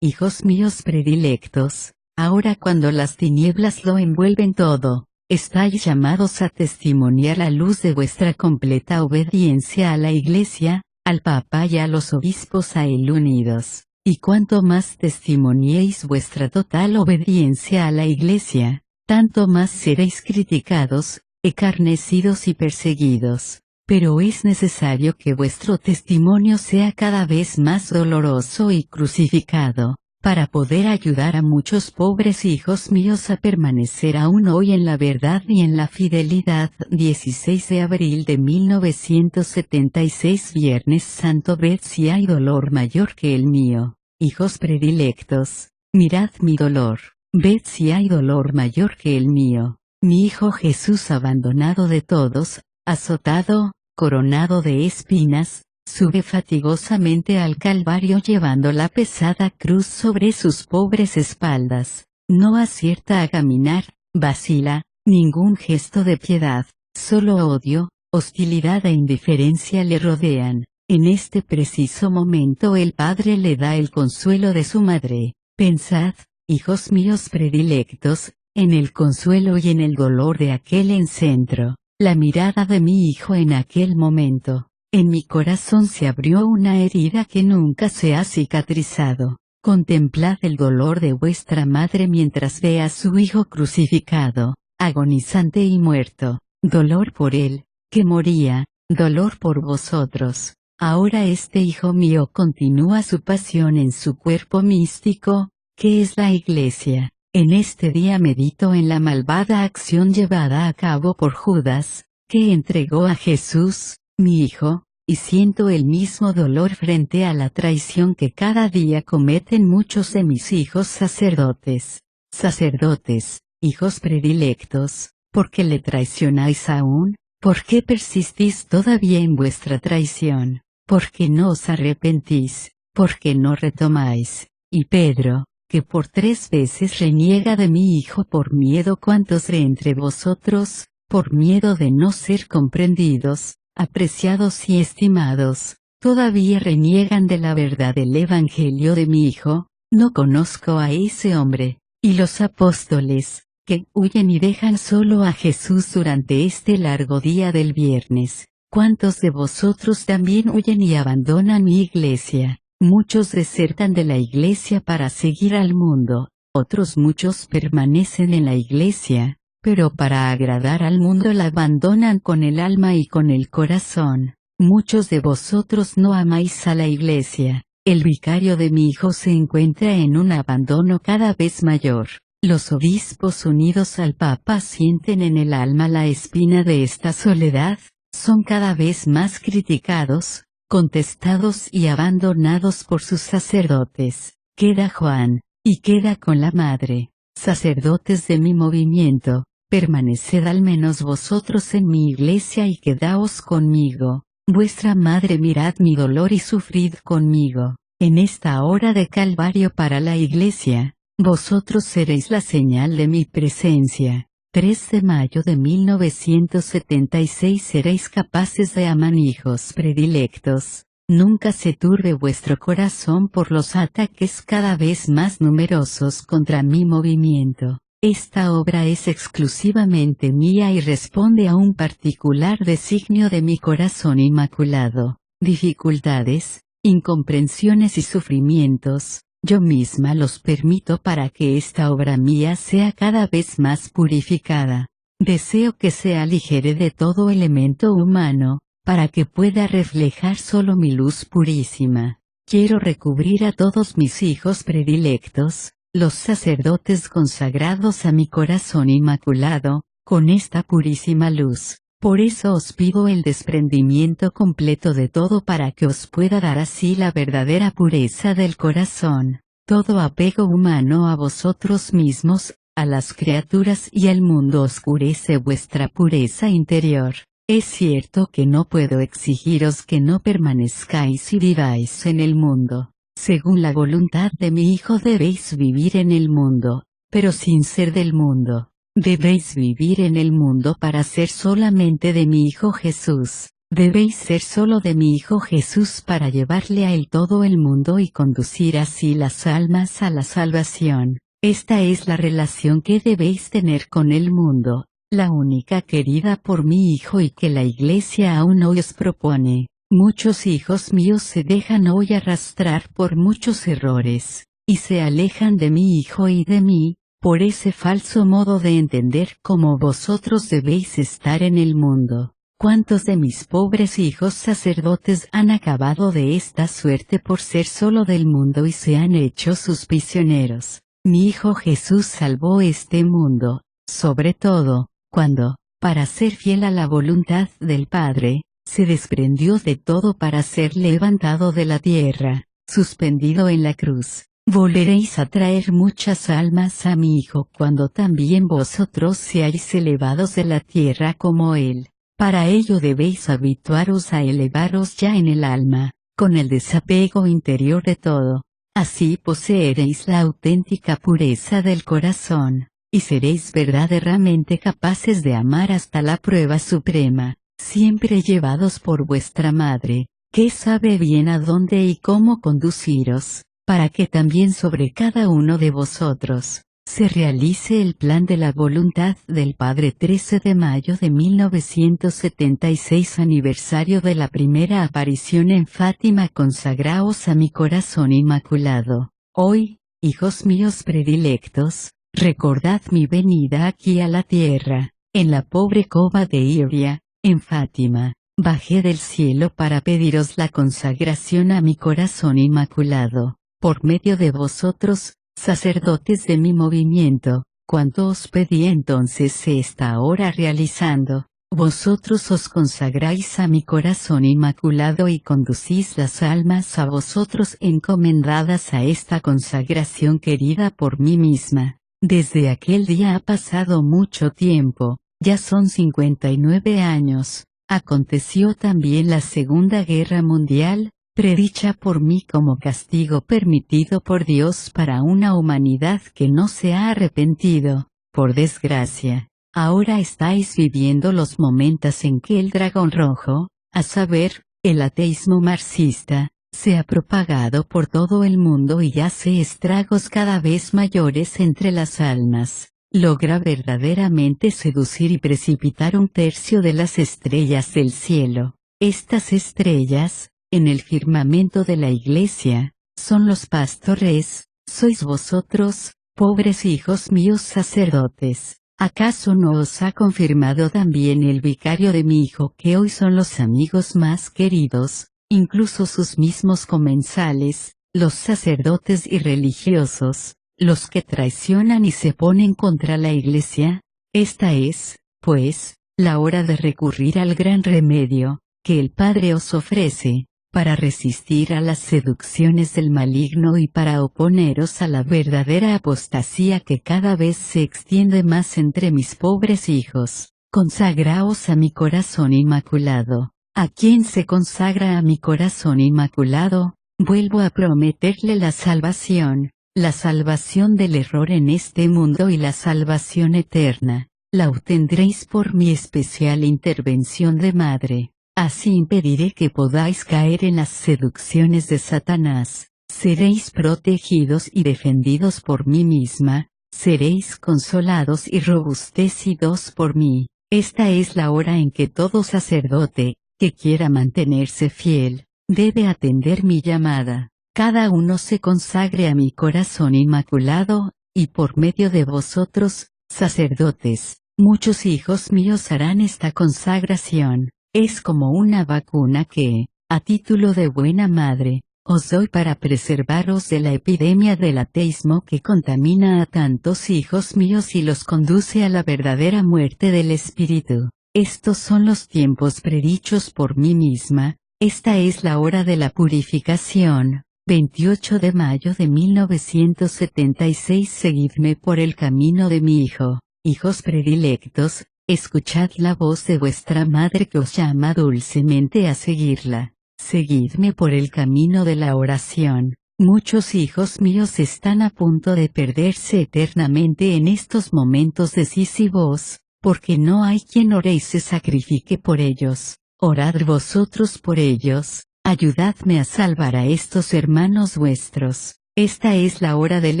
hijos míos predilectos, ahora cuando las tinieblas lo envuelven todo, estáis llamados a testimoniar la luz de vuestra completa obediencia a la Iglesia, al Papa y a los obispos a él unidos, y cuanto más testimoniéis vuestra total obediencia a la Iglesia, tanto más seréis criticados, escarnecidos y perseguidos. Pero es necesario que vuestro testimonio sea cada vez más doloroso y crucificado, para poder ayudar a muchos pobres hijos míos a permanecer aún hoy en la verdad y en la fidelidad. 16 de abril de 1976 Viernes Santo. Ved si hay dolor mayor que el mío, hijos predilectos, mirad mi dolor, ved si hay dolor mayor que el mío, mi Hijo Jesús abandonado de todos, azotado, coronado de espinas, sube fatigosamente al Calvario llevando la pesada cruz sobre sus pobres espaldas, no acierta a caminar, vacila, ningún gesto de piedad, solo odio, hostilidad e indiferencia le rodean. En este preciso momento el Padre le da el consuelo de su madre. Pensad, hijos míos predilectos, en el consuelo y en el dolor de aquel encuentro. La mirada de mi hijo en aquel momento. En mi corazón se abrió una herida que nunca se ha cicatrizado. Contemplad el dolor de vuestra madre mientras ve a su hijo crucificado, agonizante y muerto. Dolor por él, que moría, dolor por vosotros. Ahora este hijo mío continúa su pasión en su cuerpo místico, que es la Iglesia. En este día medito en la malvada acción llevada a cabo por Judas, que entregó a Jesús, mi hijo, y siento el mismo dolor frente a la traición que cada día cometen muchos de mis hijos sacerdotes. Sacerdotes, hijos predilectos, ¿por qué le traicionáis aún? ¿Por qué persistís todavía en vuestra traición? ¿Por qué no os arrepentís? ¿Por qué no retomáis? Y Pedro, que por 3 veces reniega de mi hijo por miedo. ¿Cuántos de entre vosotros, por miedo de no ser comprendidos, apreciados y estimados, todavía reniegan de la verdad del Evangelio de mi hijo? No conozco a ese hombre. Y los apóstoles, que huyen y dejan solo a Jesús durante este largo día del viernes. ¿Cuántos de vosotros también huyen y abandonan mi Iglesia? Muchos desertan de la Iglesia para seguir al mundo, otros muchos permanecen en la Iglesia, pero para agradar al mundo la abandonan con el alma y con el corazón. Muchos de vosotros no amáis a la Iglesia. El vicario de mi hijo se encuentra en un abandono cada vez mayor. Los obispos unidos al Papa sienten en el alma la espina de esta soledad, son cada vez más criticados, contestados y abandonados por sus sacerdotes. Queda Juan, y queda con la madre. Sacerdotes de mi movimiento, permaneced al menos vosotros en mi Iglesia y quedaos conmigo. Vuestra madre mirad mi dolor y sufrid conmigo. En esta hora de Calvario para la Iglesia, vosotros seréis la señal de mi presencia. 3 de mayo de 1976 seréis capaces de amar hijos predilectos. Nunca se turbe vuestro corazón por los ataques cada vez más numerosos contra mi movimiento. Esta obra es exclusivamente mía y responde a un particular designio de mi corazón inmaculado. Dificultades, incomprensiones y sufrimientos, yo misma los permito para que esta obra mía sea cada vez más purificada. Deseo que se aligere de todo elemento humano, para que pueda reflejar solo mi luz purísima. Quiero recubrir a todos mis hijos predilectos, los sacerdotes consagrados a mi corazón inmaculado, con esta purísima luz. Por eso os pido el desprendimiento completo de todo para que os pueda dar así la verdadera pureza del corazón. Todo apego humano a vosotros mismos, a las criaturas y al mundo oscurece vuestra pureza interior. Es cierto que no puedo exigiros que no permanezcáis y viváis en el mundo. Según la voluntad de mi Hijo debéis vivir en el mundo, pero sin ser del mundo. Debéis vivir en el mundo para ser solamente de mi Hijo Jesús. Debéis ser solo de mi Hijo Jesús para llevarle a Él todo el mundo y conducir así las almas a la salvación. Esta es la relación que debéis tener con el mundo, la única querida por mi Hijo y que la Iglesia aún hoy os propone. Muchos hijos míos se dejan hoy arrastrar por muchos errores, y se alejan de mi Hijo y de mí, por ese falso modo de entender cómo vosotros debéis estar en el mundo. ¿Cuántos de mis pobres hijos sacerdotes han acabado de esta suerte por ser solo del mundo y se han hecho sus prisioneros? Mi Hijo Jesús salvó este mundo, sobre todo, cuando, para ser fiel a la voluntad del Padre, se desprendió de todo para ser levantado de la tierra, suspendido en la cruz. Volveréis a traer muchas almas a mi Hijo cuando también vosotros seáis elevados de la tierra como Él. Para ello debéis habituaros a elevaros ya en el alma, con el desapego interior de todo. Así poseeréis la auténtica pureza del corazón, y seréis verdaderamente capaces de amar hasta la prueba suprema, siempre llevados por vuestra Madre, que sabe bien a dónde y cómo conduciros, para que también sobre cada uno de vosotros se realice el plan de la voluntad del Padre. 13 de mayo de 1976, aniversario de la primera aparición en Fátima. Consagraos a mi corazón inmaculado. Hoy, hijos míos predilectos, recordad mi venida aquí a la tierra, en la pobre cova de Iria, en Fátima. Bajé del cielo para pediros la consagración a mi corazón inmaculado, por medio de vosotros, sacerdotes de mi movimiento. Cuanto os pedí entonces se está ahora realizando. Vosotros os consagráis a mi corazón inmaculado y conducís las almas a vosotros encomendadas a esta consagración querida por mí misma. Desde aquel día ha pasado mucho tiempo, ya son 59 años. Aconteció también la Segunda Guerra Mundial, predicha por mí como castigo permitido por Dios para una humanidad que no se ha arrepentido. Por desgracia, ahora estáis viviendo los momentos en que el dragón rojo, a saber, el ateísmo marxista, se ha propagado por todo el mundo y hace estragos cada vez mayores entre las almas. Logra verdaderamente seducir y precipitar un tercio de las estrellas del cielo. Estas estrellas, en el firmamento de la Iglesia, son los pastores, sois vosotros, pobres hijos míos sacerdotes. ¿Acaso no os ha confirmado también el vicario de mi Hijo que hoy son los amigos más queridos, incluso sus mismos comensales, los sacerdotes y religiosos, los que traicionan y se ponen contra la Iglesia? Esta es, pues, la hora de recurrir al gran remedio, que el Padre os ofrece, para resistir a las seducciones del maligno y para oponeros a la verdadera apostasía que cada vez se extiende más entre mis pobres hijos. Consagraos a mi corazón inmaculado. ¿A quién se consagra a mi corazón inmaculado? Vuelvo a prometerle la salvación del error en este mundo y la salvación eterna. La obtendréis por mi especial intervención de madre. Así impediré que podáis caer en las seducciones de Satanás. Seréis protegidos y defendidos por mí misma, seréis consolados y robustecidos por mí. Esta es la hora en que todo sacerdote, que quiera mantenerse fiel, debe atender mi llamada. Cada uno se consagre a mi corazón inmaculado, y por medio de vosotros, sacerdotes, muchos hijos míos harán esta consagración. Es como una vacuna que, a título de buena madre, os doy para preservaros de la epidemia del ateísmo que contamina a tantos hijos míos y los conduce a la verdadera muerte del espíritu. Estos son los tiempos predichos por mí misma. Esta es la hora de la purificación. 28 de mayo de 1976. Seguidme por el camino de mi Hijo. Hijos predilectos, escuchad la voz de vuestra madre que os llama dulcemente a seguirla. Seguidme por el camino de la oración. Muchos hijos míos están a punto de perderse eternamente en estos momentos decisivos, porque no hay quien ore y se sacrifique por ellos. orad vosotros por ellos, ayudadme a salvar a estos hermanos vuestros. Esta es la hora del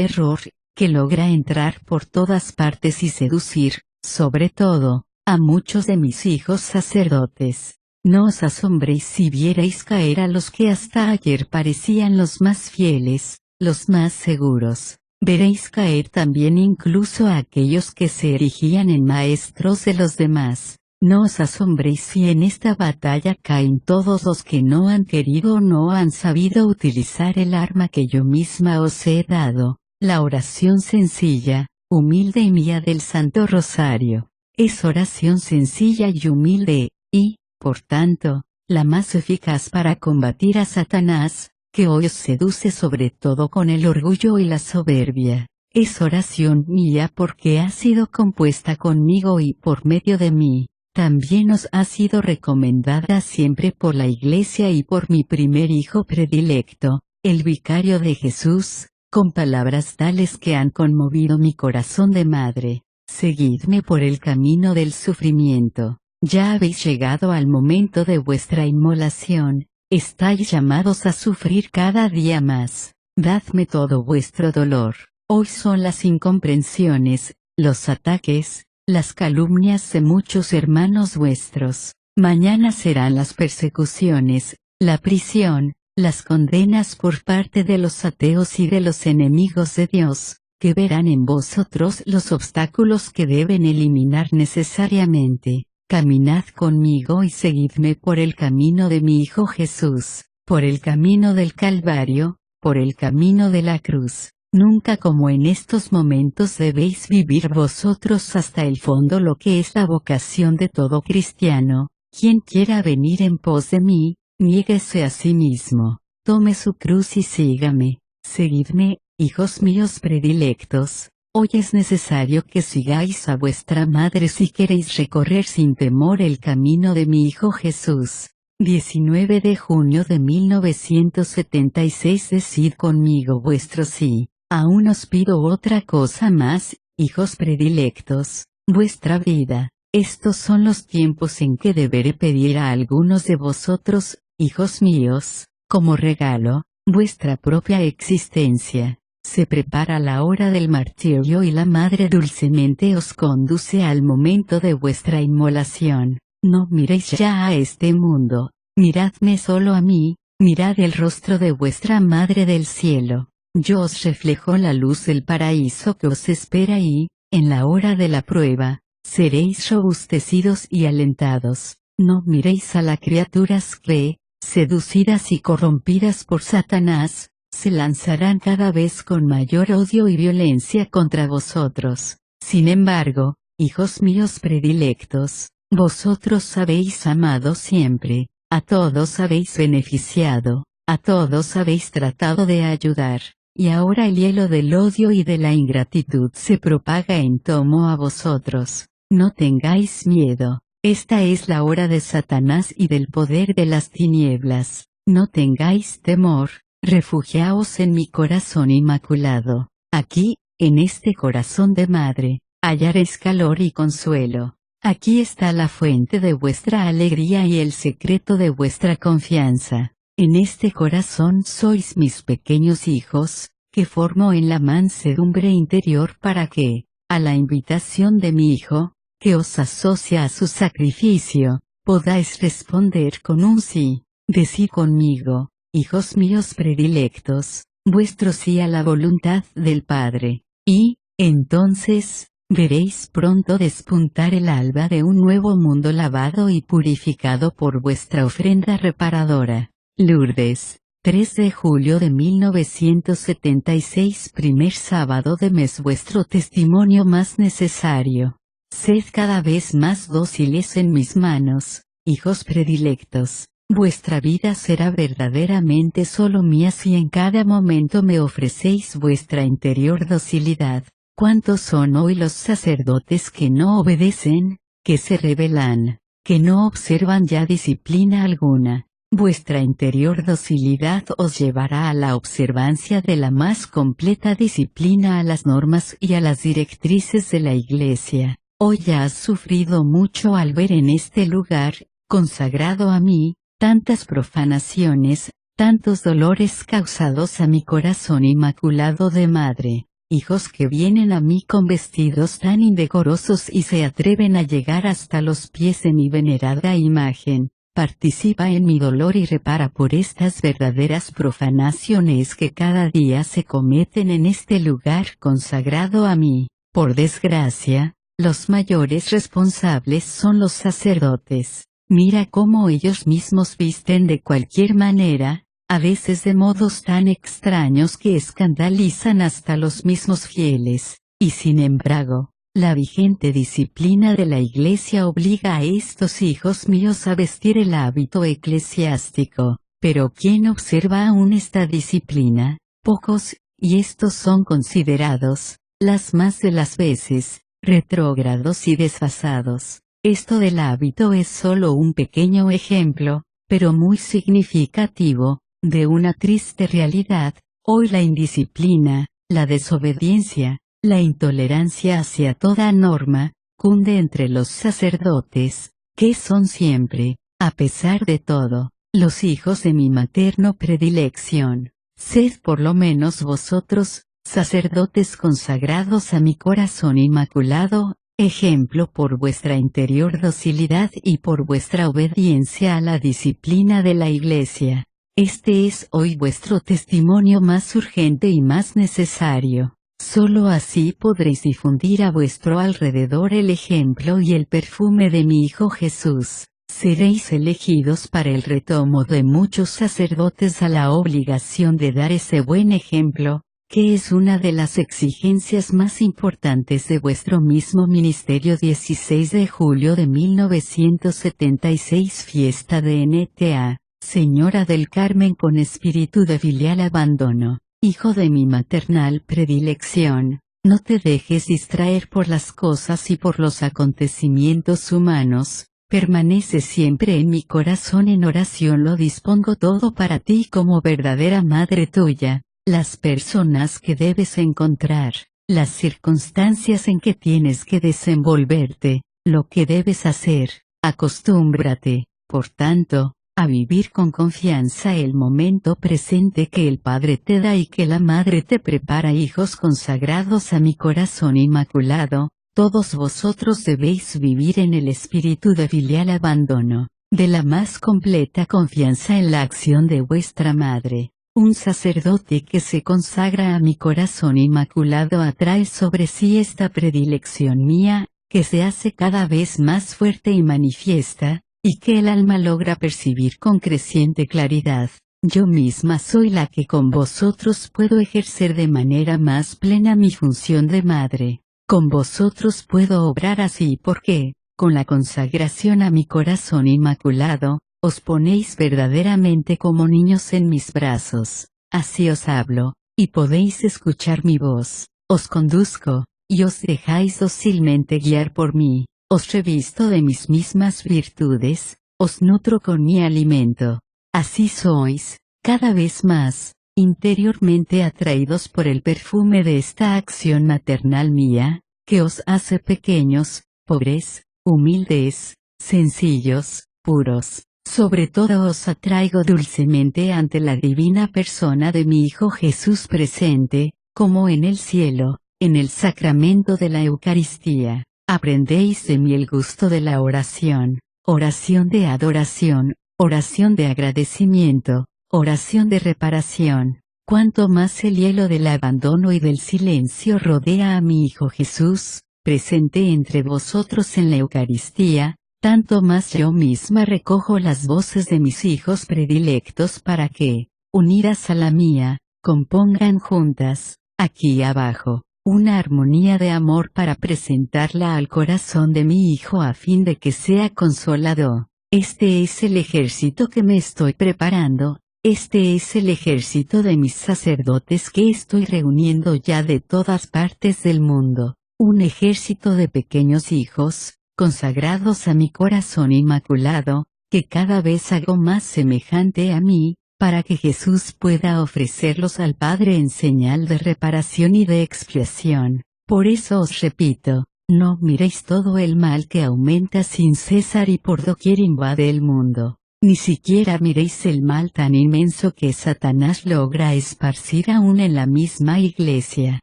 error, que logra entrar por todas partes y seducir, sobre todo, a muchos de mis hijos sacerdotes. No os asombréis si vierais caer a los que hasta ayer parecían los más fieles, los más seguros. Veréis caer también incluso a aquellos que se erigían en maestros de los demás. No os asombréis si en esta batalla caen todos los que no han querido o no han sabido utilizar el arma que yo misma os he dado, la oración sencilla, humilde y mía del Santo Rosario. Es oración sencilla y humilde, y, por tanto, la más eficaz para combatir a Satanás, que hoy os seduce sobre todo con el orgullo y la soberbia. Es oración mía porque ha sido compuesta conmigo y por medio de mí. También os ha sido recomendada siempre por la Iglesia y por mi primer hijo predilecto, el vicario de Jesús, con palabras tales que han conmovido mi corazón de madre. Seguidme por el camino del sufrimiento. Ya habéis llegado al momento de vuestra inmolación. Estáis llamados a sufrir cada día más. Dadme todo vuestro dolor. Hoy son las incomprensiones, los ataques, las calumnias de muchos hermanos vuestros. Mañana serán las persecuciones, la prisión, las condenas por parte de los ateos y de los enemigos de Dios, que verán en vosotros los obstáculos que deben eliminar necesariamente. Caminad conmigo y seguidme por el camino de mi Hijo Jesús, por el camino del Calvario, por el camino de la cruz. Nunca como en estos momentos debéis vivir vosotros hasta el fondo lo que es la vocación de todo cristiano. Quien quiera venir en pos de mí, niéguese a sí mismo, tome su cruz y sígame. Seguidme, hijos míos predilectos. Hoy es necesario que sigáis a vuestra madre si queréis recorrer sin temor el camino de mi Hijo Jesús. 19 de junio de 1976. Decid conmigo vuestro sí. Aún os pido otra cosa más, hijos predilectos, vuestra vida. Estos son los tiempos en que deberé pedir a algunos de vosotros, hijos míos, como regalo, vuestra propia existencia. Se prepara la hora del martirio y la Madre dulcemente os conduce al momento de vuestra inmolación. No miréis ya a este mundo, miradme solo a mí, mirad el rostro de vuestra Madre del cielo. Yo os reflejo la luz del paraíso que os espera y, en la hora de la prueba, seréis robustecidos y alentados. No miréis a las criaturas que, seducidas y corrompidas por Satanás, se lanzarán cada vez con mayor odio y violencia contra vosotros. Sin embargo, hijos míos predilectos, vosotros habéis amado siempre, a todos habéis beneficiado, a todos habéis tratado de ayudar, y ahora el hielo del odio y de la ingratitud se propaga en torno a vosotros. No tengáis miedo, esta es la hora de Satanás y del poder de las tinieblas. No tengáis temor. Refugiaos en mi corazón inmaculado. Aquí, en este corazón de madre, hallaréis calor y consuelo. Aquí está la fuente de vuestra alegría y el secreto de vuestra confianza. En este corazón sois mis pequeños hijos, que formo en la mansedumbre interior para que, a la invitación de mi Hijo, que os asocia a su sacrificio, podáis responder con un sí. Decid conmigo, hijos míos predilectos, vuestro sí a la voluntad del Padre, y, entonces, veréis pronto despuntar el alba de un nuevo mundo lavado y purificado por vuestra ofrenda reparadora. Lourdes, 3 de julio de 1976. Primer sábado de mes. Vuestro testimonio más necesario. Sed cada vez más dóciles en mis manos, hijos predilectos. Vuestra vida será verdaderamente solo mía si en cada momento me ofrecéis vuestra interior docilidad. ¿Cuántos son hoy los sacerdotes que no obedecen, que se rebelan, que no observan ya disciplina alguna? Vuestra interior docilidad os llevará a la observancia de la más completa disciplina, a las normas y a las directrices de la Iglesia. Hoy ya has sufrido mucho al ver en este lugar, consagrado a mí, tantas profanaciones, tantos dolores causados a mi corazón inmaculado de madre, hijos que vienen a mí con vestidos tan indecorosos y se atreven a llegar hasta los pies de mi venerada imagen. Participa en mi dolor y repara por estas verdaderas profanaciones que cada día se cometen en este lugar consagrado a mí. Por desgracia, los mayores responsables son los sacerdotes. Mira cómo ellos mismos visten de cualquier manera, a veces de modos tan extraños que escandalizan hasta los mismos fieles, y sin embargo, la vigente disciplina de la Iglesia obliga a estos hijos míos a vestir el hábito eclesiástico, pero ¿quién observa aún esta disciplina? Pocos, y estos son considerados, las más de las veces, retrógrados y desfasados. Esto del hábito es solo un pequeño ejemplo, pero muy significativo, de una triste realidad. Hoy la indisciplina, la desobediencia, la intolerancia hacia toda norma, cunde entre los sacerdotes, que son siempre, a pesar de todo, los hijos de mi materno predilección. Sed por lo menos vosotros, sacerdotes consagrados a mi corazón inmaculado, ejemplo por vuestra interior docilidad y por vuestra obediencia a la disciplina de la Iglesia. Este es hoy vuestro testimonio más urgente y más necesario. Solo así podréis difundir a vuestro alrededor el ejemplo y el perfume de mi Hijo Jesús. Seréis elegidos para el retomo de muchos sacerdotes a la obligación de dar ese buen ejemplo, que es una de las exigencias más importantes de vuestro mismo ministerio. 16 de julio de 1976 Fiesta de Nta, Señora del Carmen con espíritu de filial abandono. Hijo de mi maternal predilección, no te dejes distraer por las cosas y por los acontecimientos humanos, permanece siempre en mi corazón, en oración lo dispongo todo para ti como verdadera madre tuya, las personas que debes encontrar, las circunstancias en que tienes que desenvolverte, lo que debes hacer, acostúmbrate, por tanto, a vivir con confianza el momento presente que el Padre te da y que la Madre te prepara. Hijos consagrados a mi corazón inmaculado, todos vosotros debéis vivir en el espíritu de filial abandono, de la más completa confianza en la acción de vuestra Madre. Un sacerdote que se consagra a mi corazón inmaculado atrae sobre sí esta predilección mía, que se hace cada vez más fuerte y manifiesta, y que el alma logra percibir con creciente claridad. Yo misma soy la que con vosotros puedo ejercer de manera más plena mi función de madre. Con vosotros puedo obrar así porque, con la consagración a mi corazón inmaculado, os ponéis verdaderamente como niños en mis brazos. Así os hablo, y podéis escuchar mi voz, os conduzco, y os dejáis dócilmente guiar por mí. Os revisto de mis mismas virtudes, os nutro con mi alimento. Así sois, cada vez más, interiormente atraídos por el perfume de esta acción maternal mía, que os hace pequeños, pobres, humildes, sencillos, puros. Sobre todo os atraigo dulcemente ante la divina persona de mi Hijo Jesús presente, como en el cielo, en el sacramento de la Eucaristía. Aprendéis de mí el gusto de la oración, oración de adoración, oración de agradecimiento, oración de reparación. Cuanto más el hielo del abandono y del silencio rodea a mi Hijo Jesús, presente entre vosotros en la Eucaristía, tanto más yo misma recojo las voces de mis hijos predilectos para que, unidas a la mía, compongan juntas, aquí abajo, una armonía de amor para presentarla al corazón de mi Hijo a fin de que sea consolado. Este es el ejército que me estoy preparando, este es el ejército de mis sacerdotes que estoy reuniendo ya de todas partes del mundo, un ejército de pequeños hijos, consagrados a mi corazón inmaculado, que cada vez hago más semejante a mí, para que Jesús pueda ofrecerlos al Padre en señal de reparación y de expiación. Por eso os repito, No miréis todo el mal que aumenta sin cesar y por doquier invade el mundo. Ni siquiera miréis el mal tan inmenso que Satanás logra esparcir aún en la misma iglesia.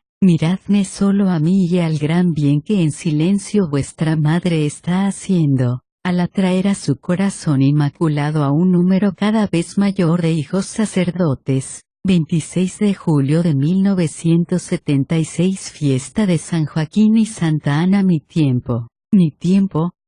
Miradme solo a mí y al gran bien que en silencio vuestra madre está haciendo, al atraer a su corazón inmaculado a un número cada vez mayor de hijos sacerdotes. 26 de julio de 1976 Fiesta de San Joaquín y Santa Ana. Mi tiempo,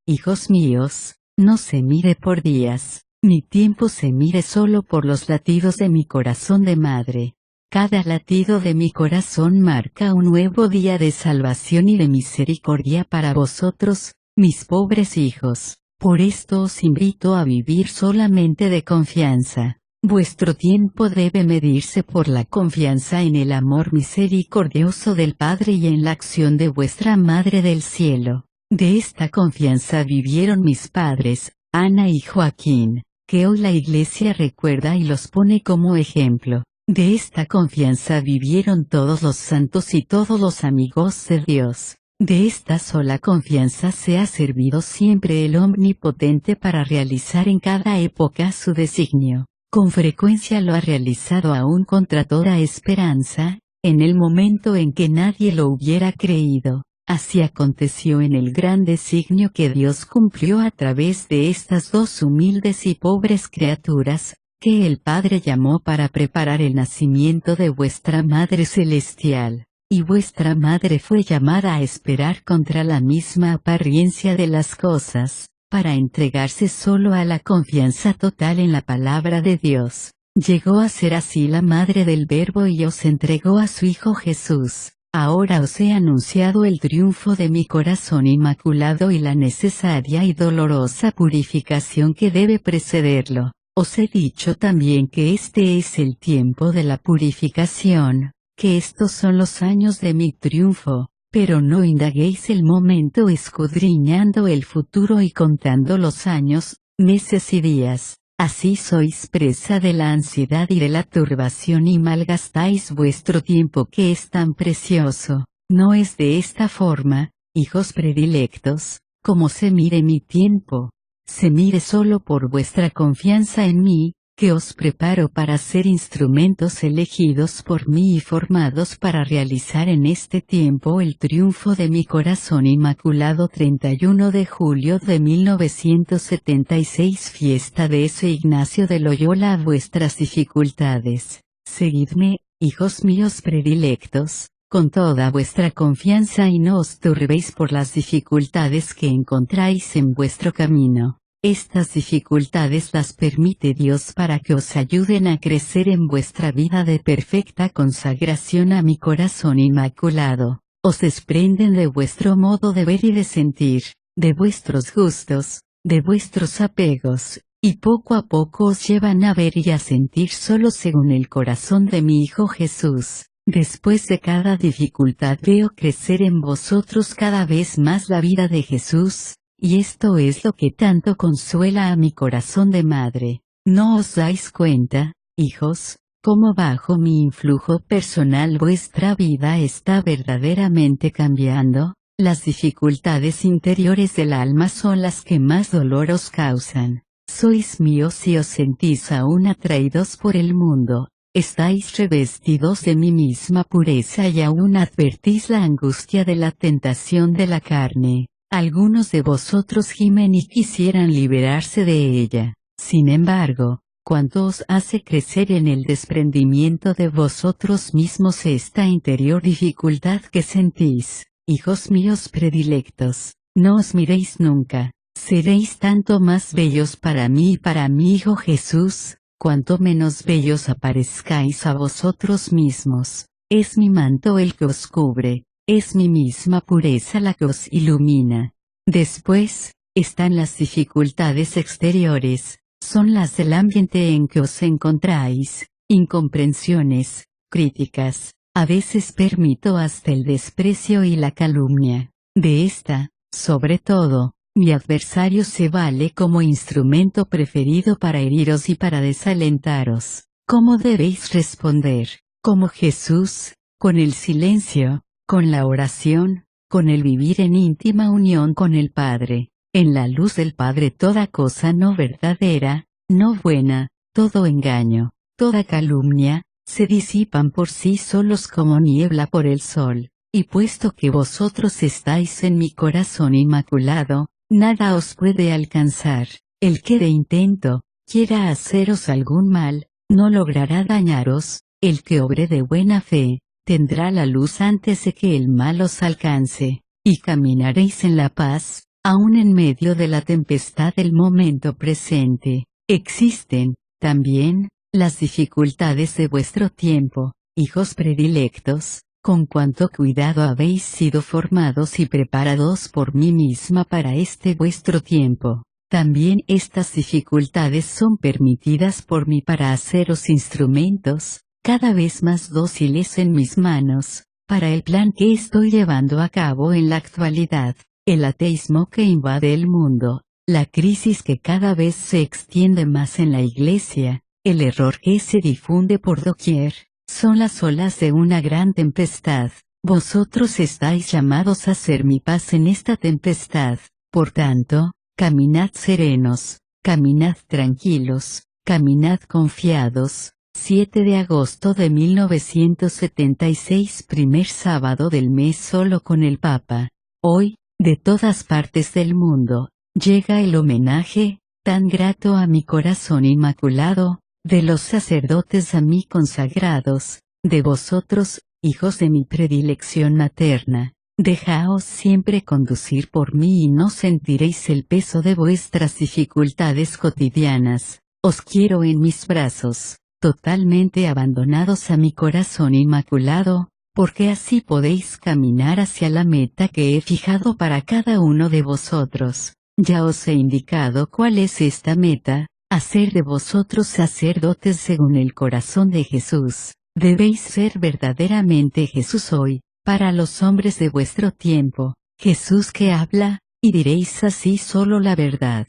hijos míos, no se mire por días. Mi tiempo se mire solo por los latidos de mi corazón de madre. Cada latido de mi corazón marca un nuevo día de salvación y de misericordia para vosotros, mis pobres hijos. Por esto os invito a vivir solamente de confianza. Vuestro tiempo debe medirse por la confianza en el amor misericordioso del Padre y en la acción de vuestra Madre del Cielo. De esta confianza vivieron mis padres, Ana y Joaquín, que hoy la Iglesia recuerda y los pone como ejemplo. De esta confianza vivieron todos los santos y todos los amigos de Dios. De esta sola confianza se ha servido siempre el Omnipotente para realizar en cada época su designio. Con frecuencia lo ha realizado aún contra toda esperanza, en el momento en que nadie lo hubiera creído. Así aconteció en el gran designio que Dios cumplió a través de estas dos humildes y pobres criaturas, que el Padre llamó para preparar el nacimiento de vuestra Madre Celestial, y vuestra Madre fue llamada a esperar contra la misma apariencia de las cosas, para entregarse solo a la confianza total en la palabra de Dios. Llegó a ser así la Madre del Verbo y os entregó a su Hijo Jesús. Ahora os he anunciado el triunfo de mi corazón inmaculado y la necesaria y dolorosa purificación que debe precederlo. Os he dicho también que este es el tiempo de la purificación, que estos son los años de mi triunfo, pero no indaguéis el momento escudriñando el futuro y contando los años, meses y días. Así sois presa de la ansiedad y de la turbación y malgastáis vuestro tiempo que es tan precioso. No es de esta forma, hijos predilectos, como se mire mi tiempo. Se mire solo por vuestra confianza en mí, que os preparo para ser instrumentos elegidos por mí y formados para realizar en este tiempo el triunfo de mi corazón inmaculado. 31 de julio de 1976 Fiesta de San Ignacio de Loyola. A vuestras dificultades, seguidme, hijos míos predilectos, con toda vuestra confianza y no os turbéis por las dificultades que encontráis en vuestro camino. Estas dificultades las permite Dios para que os ayuden a crecer en vuestra vida de perfecta consagración a mi corazón inmaculado. Os desprenden de vuestro modo de ver y de sentir, de vuestros gustos, de vuestros apegos, y poco a poco os llevan a ver y a sentir solo según el corazón de mi Hijo Jesús. Después de cada dificultad veo crecer en vosotros cada vez más la vida de Jesús. Y esto es lo que tanto consuela a mi corazón de madre. ¿No os dais cuenta, hijos, cómo bajo mi influjo personal vuestra vida está verdaderamente cambiando? Las dificultades interiores del alma son las que más dolor os causan. Sois míos y os sentís aún atraídos por el mundo. Estáis revestidos de mi misma pureza y aún advertís la angustia de la tentación de la carne. Algunos de vosotros gimen y quisieran liberarse de ella. Sin embargo, cuanto os hace crecer en el desprendimiento de vosotros mismos esta interior dificultad que sentís, hijos míos predilectos, no os miréis nunca. Seréis tanto más bellos para mí y para mi Hijo Jesús, cuanto menos bellos aparezcáis a vosotros mismos. Es mi manto el que os cubre. Es mi misma pureza la que os ilumina. Después, están las dificultades exteriores, son las del ambiente en que os encontráis, incomprensiones, críticas, a veces permito hasta el desprecio y la calumnia. De esta, sobre todo, mi adversario se vale como instrumento preferido para heriros y para desalentaros. ¿Cómo debéis responder? Como Jesús, con el silencio, con la oración, con el vivir en íntima unión con el Padre. En la luz del Padre toda cosa no verdadera, no buena, todo engaño, toda calumnia, se disipan por sí solos como niebla por el sol. Y puesto que vosotros estáis en mi corazón inmaculado, nada os puede alcanzar. El que de intento quiera haceros algún mal, no logrará dañaros. El que obre de buena fe, tendrá la luz antes de que el mal os alcance, y caminaréis en la paz, aun en medio de la tempestad del momento presente. Existen, también, las dificultades de vuestro tiempo, hijos predilectos, con cuánto cuidado habéis sido formados y preparados por mí misma para este vuestro tiempo. También estas dificultades son permitidas por mí para haceros instrumentos, cada vez más dóciles en mis manos, para el plan que estoy llevando a cabo en la actualidad, el ateísmo que invade el mundo, la crisis que cada vez se extiende más en la Iglesia, el error que se difunde por doquier, son las olas de una gran tempestad. Vosotros estáis llamados a ser mi paz en esta tempestad, por tanto, caminad serenos, caminad tranquilos, caminad confiados. 7 de agosto de 1976, primer sábado del mes solo con el Papa. Hoy, de todas partes del mundo, llega el homenaje, tan grato a mi corazón inmaculado, de los sacerdotes a mí consagrados, de vosotros, hijos de mi predilección materna. Dejaos siempre conducir por mí y no sentiréis el peso de vuestras dificultades cotidianas. Os quiero en mis brazos, totalmente abandonados a mi corazón inmaculado, porque así podéis caminar hacia la meta que he fijado para cada uno de vosotros. Ya os he indicado cuál es esta meta, hacer de vosotros sacerdotes según el corazón de Jesús. Debéis ser verdaderamente Jesús hoy, para los hombres de vuestro tiempo, Jesús que habla, y diréis así solo la verdad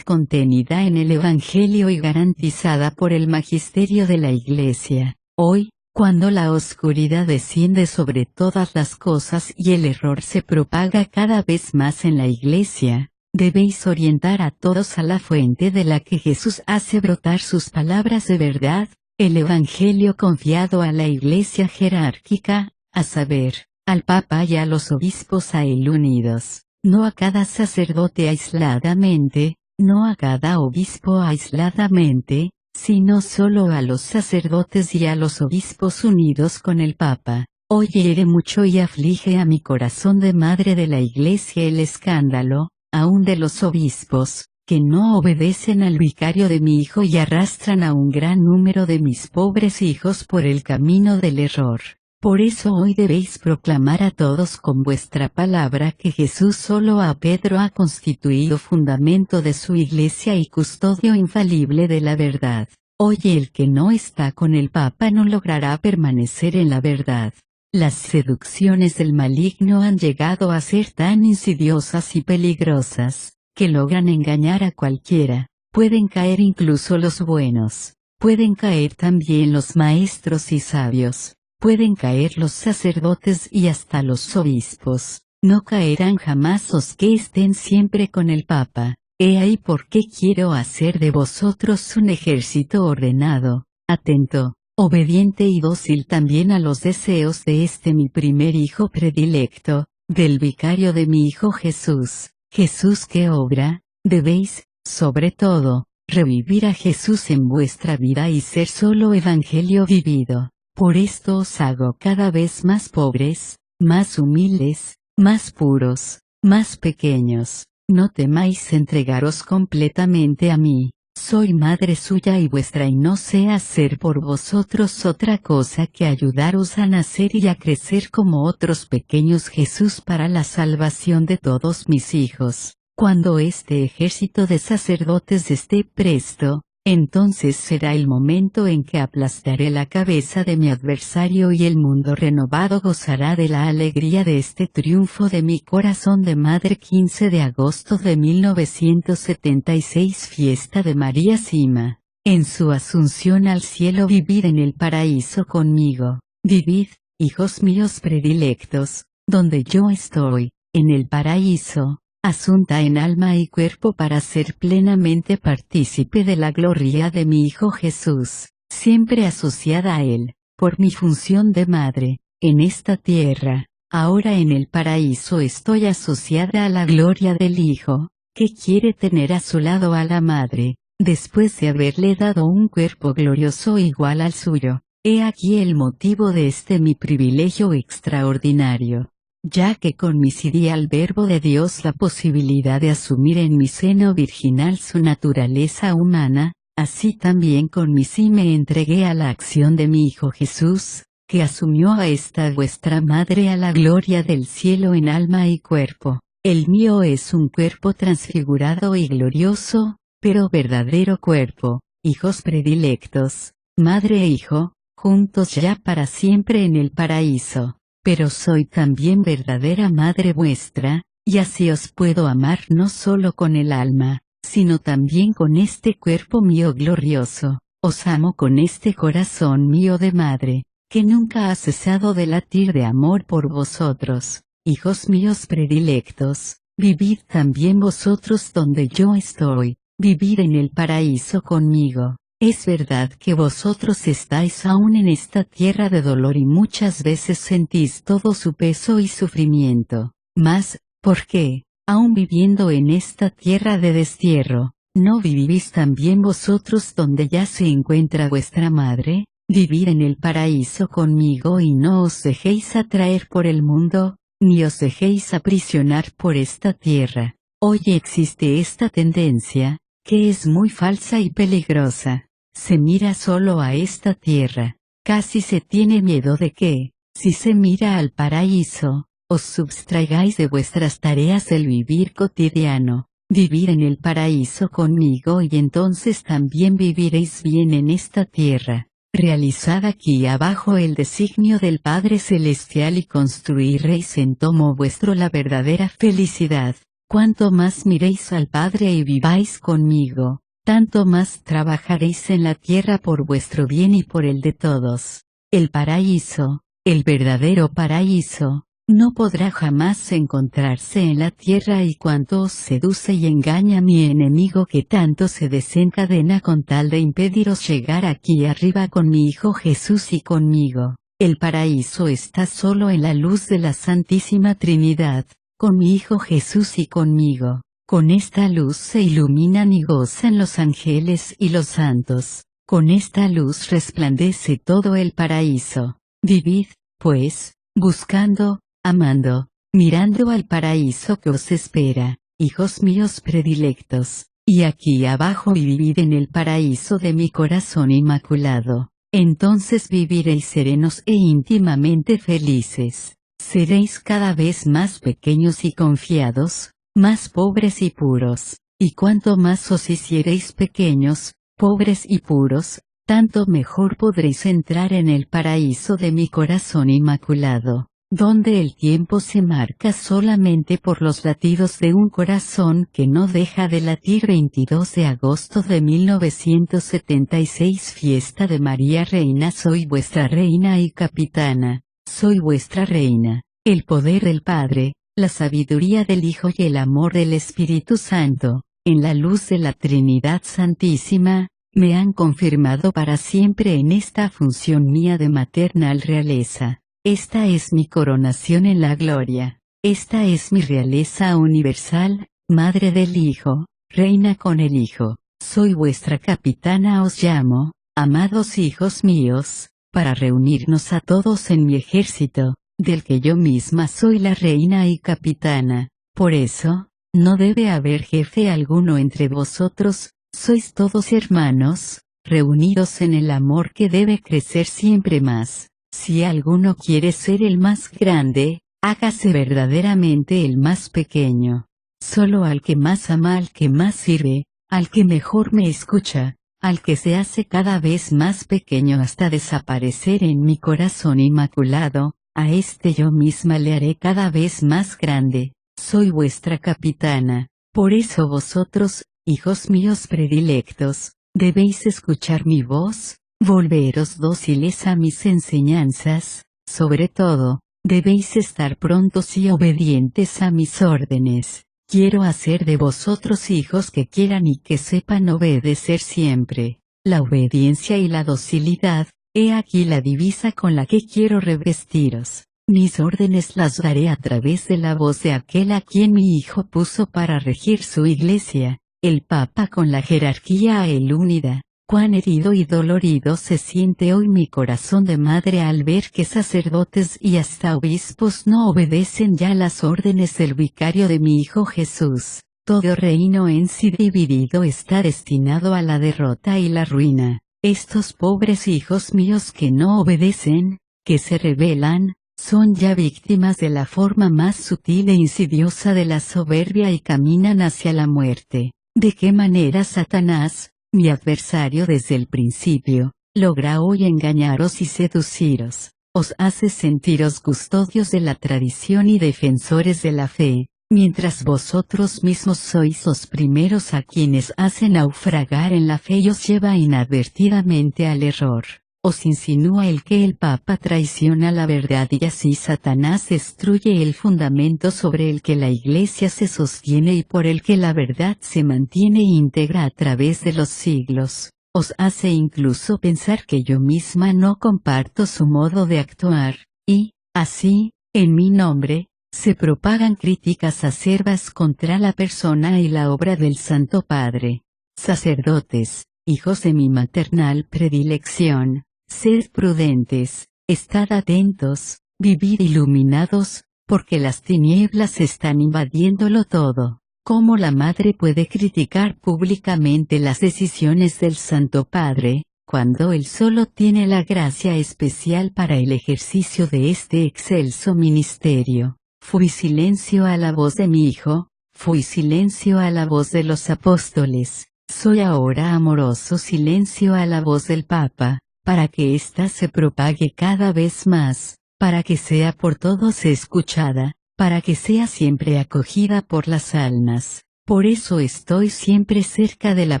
contenida en el Evangelio y garantizada por el magisterio de la Iglesia. Hoy, cuando la oscuridad desciende sobre todas las cosas y el error se propaga cada vez más en la Iglesia, debéis orientar a todos a la fuente de la que Jesús hace brotar sus palabras de verdad, el Evangelio confiado a la Iglesia jerárquica, a saber, al Papa y a los obispos a él unidos, no a cada sacerdote aisladamente, no a cada obispo aisladamente, sino solo a los sacerdotes y a los obispos unidos con el Papa. Hoy hiere mucho y aflige a mi corazón de madre de la Iglesia el escándalo, aun de los obispos, que no obedecen al vicario de mi hijo y arrastran a un gran número de mis pobres hijos por el camino del error. Por eso hoy debéis proclamar a todos con vuestra palabra que Jesús solo a Pedro ha constituido fundamento de su Iglesia y custodio infalible de la verdad. Hoy el que no está con el Papa no logrará permanecer en la verdad. Las seducciones del maligno han llegado a ser tan insidiosas y peligrosas, que logran engañar a cualquiera. Pueden caer incluso los buenos. Pueden caer también los maestros y sabios. Pueden caer los sacerdotes y hasta los obispos. No caerán jamás los que estén siempre con el Papa. He ahí por qué quiero hacer de vosotros un ejército ordenado, atento, obediente y dócil también a los deseos de este mi primer hijo predilecto, del vicario de mi Hijo Jesús. Jesús que obra, debéis, sobre todo, revivir a Jesús en vuestra vida y ser solo evangelio vivido. Por esto os hago cada vez más pobres, más humildes, más puros, más pequeños. No temáis entregaros completamente a mí. Soy madre suya y vuestra y no sé hacer por vosotros otra cosa que ayudaros a nacer y a crecer como otros pequeños Jesús para la salvación de todos mis hijos. Cuando este ejército de sacerdotes esté presto, entonces será el momento en que aplastaré la cabeza de mi adversario y el mundo renovado gozará de la alegría de este triunfo de mi corazón de madre. 15 de agosto de 1976, fiesta de María Sima. En su asunción al cielo vivid en el paraíso conmigo. Vivid, hijos míos predilectos, donde yo estoy, en el paraíso, asunta en alma y cuerpo para ser plenamente partícipe de la gloria de mi Hijo Jesús, siempre asociada a Él, por mi función de madre, en esta tierra. Ahora en el paraíso estoy asociada a la gloria del Hijo, que quiere tener a su lado a la Madre, después de haberle dado un cuerpo glorioso igual al suyo. He aquí el motivo de este mi privilegio extraordinario, ya que concedí al Verbo de Dios la posibilidad de asumir en mi seno virginal su naturaleza humana, así también concedí me entregué a la acción de mi Hijo Jesús, que asumió a esta vuestra Madre a la gloria del cielo en alma y cuerpo. El mío es un cuerpo transfigurado y glorioso, pero verdadero cuerpo, hijos predilectos, madre e hijo, juntos ya para siempre en el paraíso. Pero soy también verdadera madre vuestra, y así os puedo amar no solo con el alma, sino también con este cuerpo mío glorioso. Os amo con este corazón mío de madre, que nunca ha cesado de latir de amor por vosotros, hijos míos predilectos. Vivid también vosotros donde yo estoy, vivid en el paraíso conmigo. Es verdad que vosotros estáis aún en esta tierra de dolor y muchas veces sentís todo su peso y sufrimiento. Mas, ¿por qué, aún viviendo en esta tierra de destierro, no vivís también vosotros donde ya se encuentra vuestra madre? Vivid en el paraíso conmigo y no os dejéis atraer por el mundo, ni os dejéis aprisionar por esta tierra. Hoy existe esta tendencia, que es muy falsa y peligrosa. Se mira solo a esta tierra. Casi se tiene miedo de que, si se mira al paraíso, os subtraigáis de vuestras tareas el vivir cotidiano. Vivid en el paraíso conmigo y entonces también viviréis bien en esta tierra. Realizad aquí abajo el designio del Padre Celestial y construiréis en tomo vuestro la verdadera felicidad. Cuanto más miréis al Padre y viváis conmigo, tanto más trabajaréis en la tierra por vuestro bien y por el de todos. El paraíso, el verdadero paraíso, no podrá jamás encontrarse en la tierra y cuanto os seduce y engaña mi enemigo que tanto se desencadena con tal de impediros llegar aquí arriba con mi Hijo Jesús y conmigo. El paraíso está solo en la luz de la Santísima Trinidad, con mi Hijo Jesús y conmigo. Con esta luz se iluminan y gozan los ángeles y los santos. Con esta luz resplandece todo el paraíso. Vivid, pues, buscando, amando, mirando al paraíso que os espera, hijos míos predilectos, y aquí abajo vivid en el paraíso de mi corazón inmaculado. Entonces viviréis serenos e íntimamente felices. Seréis cada vez más pequeños y confiados, más pobres y puros, y cuanto más os hiciereis pequeños, pobres y puros, tanto mejor podréis entrar en el paraíso de mi corazón inmaculado, donde el tiempo se marca solamente por los latidos de un corazón que no deja de latir. 22 de agosto de 1976 Fiesta de María Reina. Soy vuestra reina y capitana, soy vuestra reina. El poder del Padre, la sabiduría del Hijo y el amor del Espíritu Santo, en la luz de la Trinidad Santísima, me han confirmado para siempre en esta función mía de maternal realeza. Esta es mi coronación en la gloria. Esta es mi realeza universal, Madre del Hijo, Reina con el Hijo. Soy vuestra capitana. Os llamo, amados hijos míos, para reunirnos a todos en mi ejército, del que yo misma soy la reina y capitana. Por eso, no debe haber jefe alguno entre vosotros, sois todos hermanos, reunidos en el amor que debe crecer siempre más. Si alguno quiere ser el más grande, hágase verdaderamente el más pequeño. Solo al que más ama, al que más sirve, al que mejor me escucha, al que se hace cada vez más pequeño hasta desaparecer en mi corazón inmaculado, a este yo misma le haré cada vez más grande. Soy vuestra capitana. Por eso vosotros, hijos míos predilectos, debéis escuchar mi voz, volveros dóciles a mis enseñanzas, sobre todo, Debéis estar prontos y obedientes a mis órdenes. Quiero hacer de vosotros hijos que quieran y que sepan obedecer siempre. La obediencia y la docilidad, he aquí la divisa con la que quiero revestiros. Mis órdenes las daré a través de la voz de aquel a quien mi Hijo puso para regir su Iglesia, el Papa con la jerarquía a él unida. Cuán herido y dolorido se siente hoy mi corazón de madre al ver que sacerdotes y hasta obispos no obedecen ya las órdenes del vicario de mi Hijo Jesús. Todo reino en sí dividido está destinado a la derrota y la ruina. Estos pobres hijos míos que no obedecen, que se rebelan, son ya víctimas de la forma más sutil e insidiosa de la soberbia y caminan hacia la muerte. ¿De qué manera Satanás, mi adversario desde el principio, logra hoy engañaros y seduciros? Os hace sentiros custodios de la tradición y defensores de la fe, mientras vosotros mismos sois los primeros a quienes hace naufragar en la fe y os lleva inadvertidamente al error. Os insinúa el que el Papa traiciona la verdad y así Satanás destruye el fundamento sobre el que la Iglesia se sostiene y por el que la verdad se mantiene íntegra a través de los siglos. Os hace incluso pensar que yo misma no comparto su modo de actuar, y, así, en mi nombre, se propagan críticas acerbas contra la persona y la obra del Santo Padre. Sacerdotes, hijos de mi maternal predilección, sed prudentes, estad atentos, vivid iluminados, porque las tinieblas están invadiéndolo todo. ¿Cómo la madre puede criticar públicamente las decisiones del Santo Padre, cuando él solo tiene la gracia especial para el ejercicio de este excelso ministerio? Fui silencio a la voz de mi Hijo, fui silencio a la voz de los apóstoles, soy ahora amoroso silencio a la voz del Papa, para que ésta se propague cada vez más, para que sea por todos escuchada, para que sea siempre acogida por las almas. Por eso estoy siempre cerca de la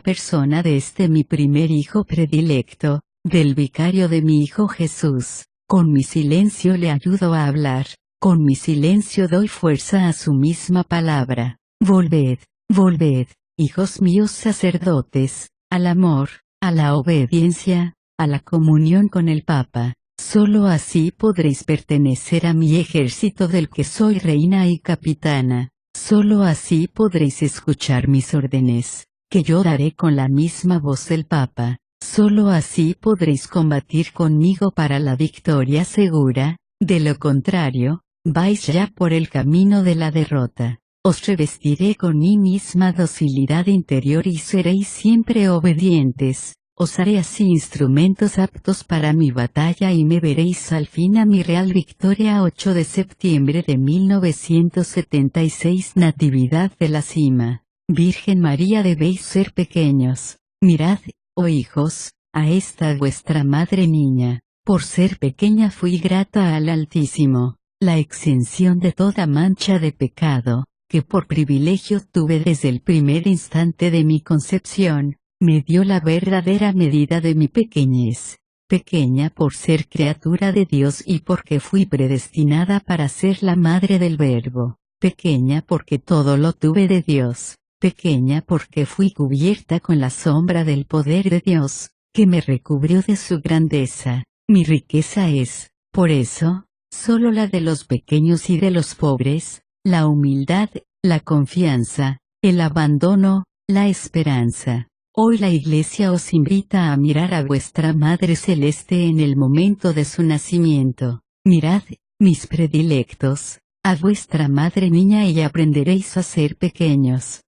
persona de este mi primer hijo predilecto, del vicario de mi Hijo Jesús. Con mi silencio le ayudo a hablar, con mi silencio doy fuerza a su misma palabra. Volved, volved, hijos míos sacerdotes, al amor, a la obediencia, a la comunión con el Papa. Solo así podréis pertenecer a mi ejército del que soy reina y capitana. Solo así podréis escuchar mis órdenes, que yo daré con la misma voz del Papa. Solo así podréis combatir conmigo para la victoria segura, de lo contrario, vais ya por el camino de la derrota. Os revestiré con mi misma docilidad interior y seréis siempre obedientes. Os haré así instrumentos aptos para mi batalla y me veréis al fin a mi real victoria. 8 de septiembre de 1976 Natividad de la Cima. Virgen María, debéis ser pequeños. Mirad, oh hijos, a esta vuestra madre niña. Por ser pequeña fui grata al Altísimo. La exención de toda mancha de pecado, que por privilegio tuve desde el primer instante de mi concepción, me dio la verdadera medida de mi pequeñez. Pequeña por ser criatura de Dios y porque fui predestinada para ser la madre del Verbo. Pequeña porque todo lo tuve de Dios. Pequeña porque fui cubierta con la sombra del poder de Dios, que me recubrió de su grandeza. Mi riqueza es, por eso, solo la de los pequeños y de los pobres, la humildad, la confianza, el abandono, la esperanza. Hoy la Iglesia os invita a mirar a vuestra Madre Celeste en el momento de su nacimiento. Mirad, mis predilectos, a vuestra Madre Niña y aprenderéis a ser pequeños.